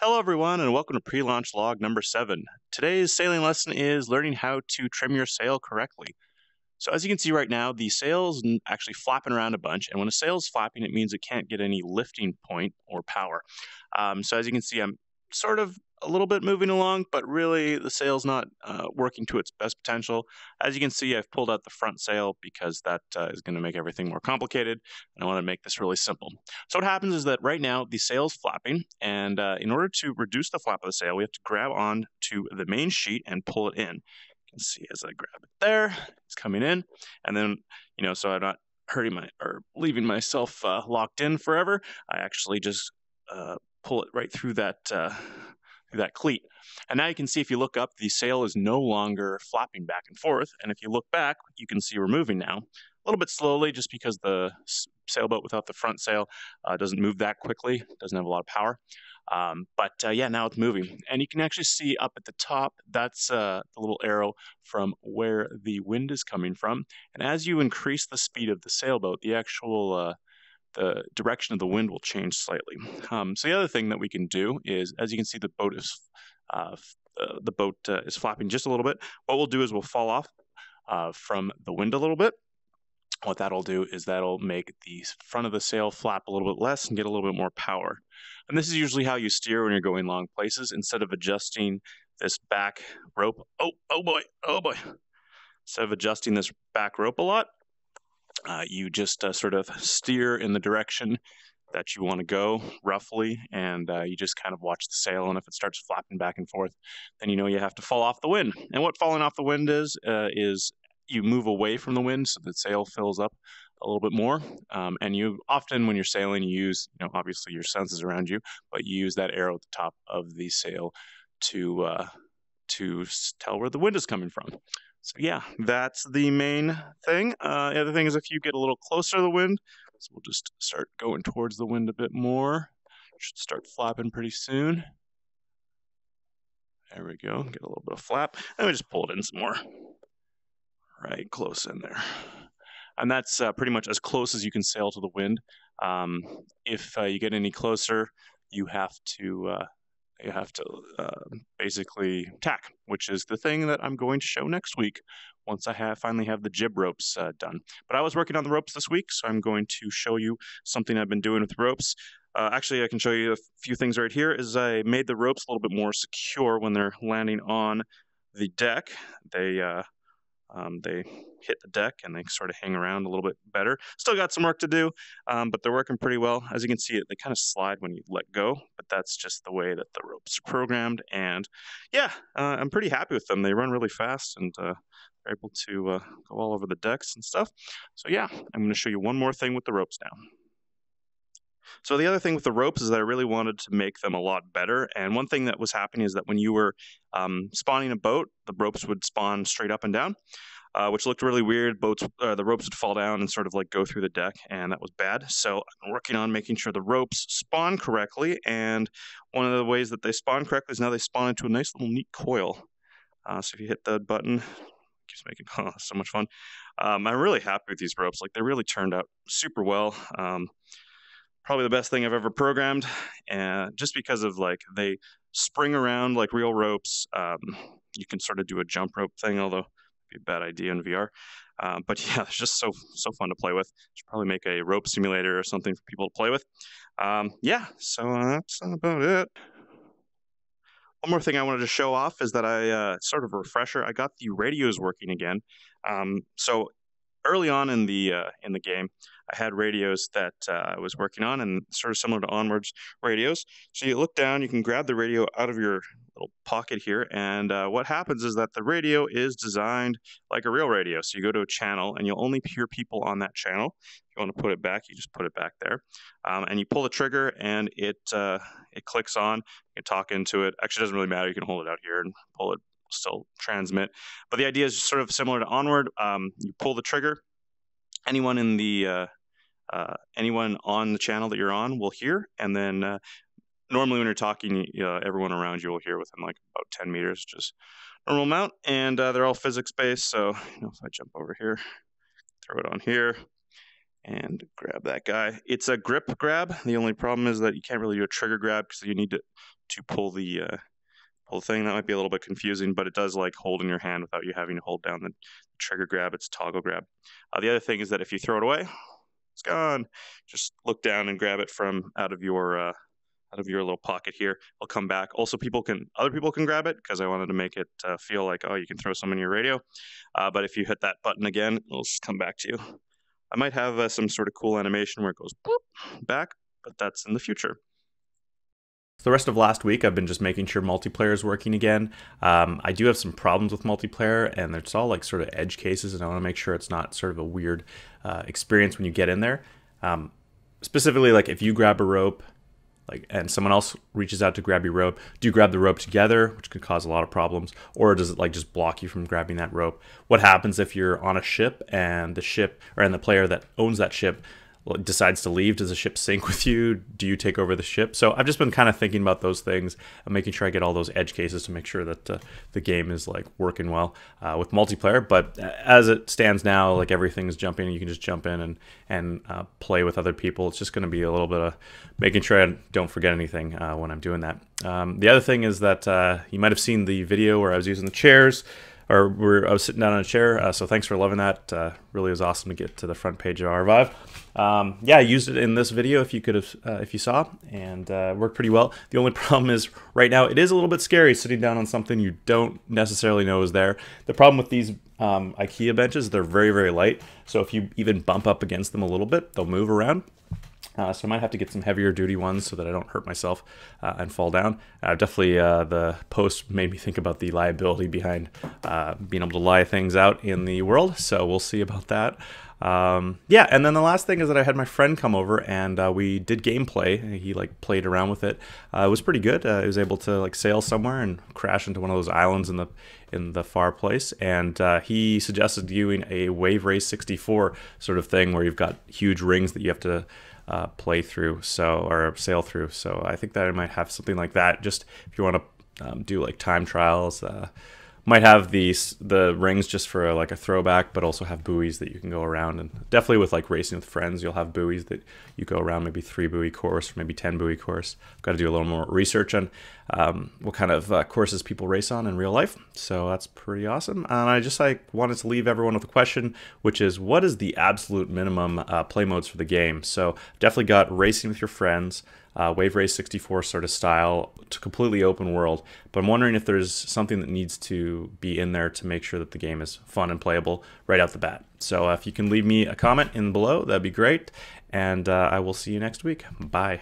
Hello, everyone, and welcome to pre-launch log number 7. Today's sailing lesson is learning how to trim your sail correctly. So as you can see right now, the sail's actually flapping around a bunch, and when a sail's flapping, it means it can't get any lifting point or power. So as you can see, I'm sort of a little bit moving along, but really the sail's not working to its best potential. As you can see, I've pulled out the front sail because that is going to make everything more complicated, and I want to make this really simple. So what happens is that right now the sail's flapping, and in order to reduce the flap of the sail, we have to grab on to the main sheet and pull it in. You can see as I grab it there, it's coming in, and then, so I'm not hurting or leaving myself locked in forever. I actually just pull it right through that cleat. And now you can see if you look up, the sail is no longer flapping back and forth. And if you look back, you can see we're moving now. A little bit slowly just because the sailboat without the front sail doesn't move that quickly, doesn't have a lot of power. Yeah, now it's moving. And you can actually see up at the top, that's the little arrow from where the wind is coming from. And as you increase the speed of the sailboat, the direction of the wind will change slightly. So the other thing that we can do is, as you can see, the boat is flapping just a little bit. What we'll do is we'll fall off from the wind a little bit. What that'll do is that'll make the front of the sail flap a little bit less and get a little bit more power. And this is usually how you steer when you're going long places. Instead of adjusting this back rope, oh boy, instead of adjusting this back rope a lot, you just sort of steer in the direction that you want to go roughly, and you just kind of watch the sail, and if it starts flapping back and forth, then you know you have to fall off the wind. And what falling off the wind is you move away from the wind so the sail fills up a little bit more. And you often, when you're sailing, you use, obviously your senses around you, but you use that arrow at the top of the sail to tell where the wind is coming from. So yeah, that's the main thing. The other thing is if you get a little closer to the wind, so we'll just start going towards the wind a bit more. Should start flapping pretty soon. There we go, get a little bit of flap. And we just pull it in some more. Right, close in there. And that's pretty much as close as you can sail to the wind. If you get any closer, you have to basically tack, which is the thing that I'm going to show next week once I finally have the jib ropes done. But I was working on the ropes this week, so I'm going to show you something I've been doing with ropes. Actually, I can show you a few things right here. Is I made the ropes a little bit more secure when they're landing on the deck. They hit the deck and they sort of hang around a little bit better. Still got some work to do, but they're working pretty well. As you can see, they kind of slide when you let go, but that's just the way that the ropes are programmed. And yeah, I'm pretty happy with them. They run really fast and they're able to go all over the decks and stuff. So yeah, I'm going to show you one more thing with the ropes now. So the other thing with the ropes is that I really wanted to make them a lot better. And one thing that was happening is that when you were spawning a boat, the ropes would spawn straight up and down, which looked really weird. The ropes would fall down and sort of like go through the deck, and that was bad. So I'm working on making sure the ropes spawn correctly. And one of the ways that they spawn correctly is now they spawn into a nice little neat coil. So if you hit the button, it keeps making so much fun. I'm really happy with these ropes. Like, they really turned out super well. Probably the best thing I've ever programmed, and just because of they spring around like real ropes. You can sort of do a jump rope thing, although it'd be a bad idea in VR. But yeah, it's just so fun to play with. Should probably make a rope simulator or something for people to play with. Yeah, so that's about it. One more thing I wanted to show off is that sort of a refresher. I got the radios working again. So early on in the game, I had radios that I was working on, and sort of similar to Onward's radios. So you look down, you can grab the radio out of your little pocket here, and what happens is that the radio is designed like a real radio. So you go to a channel, and you'll only hear people on that channel. If you want to put it back, you just put it back there, and you pull the trigger, and it clicks on. You can talk into it. Actually, it doesn't really matter. You can hold it out here and pull it. Still transmit, but the idea is sort of similar to Onward. You pull the trigger, anyone on the channel that you're on will hear, and then normally when you're talking, everyone around you will hear within like about 10 meters, just normal amount, and they're all physics based. So if I jump over here, throw it on here, and grab that guy. It's a grip grab. The only problem is that you can't really do a trigger grab because you need to pull the thing. That might be a little bit confusing, but it does like hold in your hand without you having to hold down the trigger grab. It's toggle grab. The other thing is that if you throw it away, it's gone. Just look down and grab it from out of your little pocket here. It'll come back. Also, other people can grab it because I wanted to make it feel like, oh, you can throw some in your radio. But if you hit that button again, it'll just come back to you. I might have some sort of cool animation where it goes boop, back, but that's in the future. The rest of last week, I've been just making sure multiplayer is working again. I do have some problems with multiplayer, and it's all like sort of edge cases, and I want to make sure it's not sort of a weird experience when you get in there. Specifically, like if you grab a rope, and someone else reaches out to grab your rope, do you grab the rope together, which could cause a lot of problems, or does it like just block you from grabbing that rope? What happens if you're on a ship and the player that owns that ship decides to leave? Does the ship sink with you? Do you take over the ship? So I've just been kind of thinking about those things and making sure I get all those edge cases to make sure that the game is like working well with multiplayer. But as it stands now, like everything is jumping, you can just jump in and play with other people. It's just going to be a little bit of making sure I don't forget anything when I'm doing that. The other thing is that you might have seen the video where I was using the chairs, or I was sitting down on a chair, so thanks for loving that. Really was awesome to get to the front page of R-Vive. Yeah, I used it in this video if you saw, and worked pretty well. The only problem is right now it is a little bit scary sitting down on something you don't necessarily know is there. The problem with these IKEA benches, they're very, very light, so if you even bump up against them a little bit, they'll move around. So I might have to get some heavier duty ones so that I don't hurt myself and fall down. Definitely the post made me think about the liability behind being able to lie things out in the world, so we'll see about that. Yeah, and then the last thing is that I had my friend come over and we did gameplay. He like played around with it. It was pretty good. He was able to like sail somewhere and crash into one of those islands in the far place, and he suggested doing a Wave Race 64 sort of thing where you've got huge rings that you have to play through, or sail through. So I think that I might have something like that, just if you want to do like time trials. Might have the rings just for like a throwback, but also have buoys that you can go around. And definitely with like racing with friends, you'll have buoys that you go around, maybe 3 buoy course or maybe 10 buoy course. I've got to do a little more research on what kind of courses people race on in real life. So that's pretty awesome. And I just wanted to leave everyone with a question, which is, what is the absolute minimum play modes for the game? So definitely got racing with your friends, Wave Race 64 sort of style, to completely open world, but I'm wondering if there's something that needs to be in there to make sure that the game is fun and playable right out the bat. So if you can leave me a comment in below, that'd be great, and I will see you next week. Bye.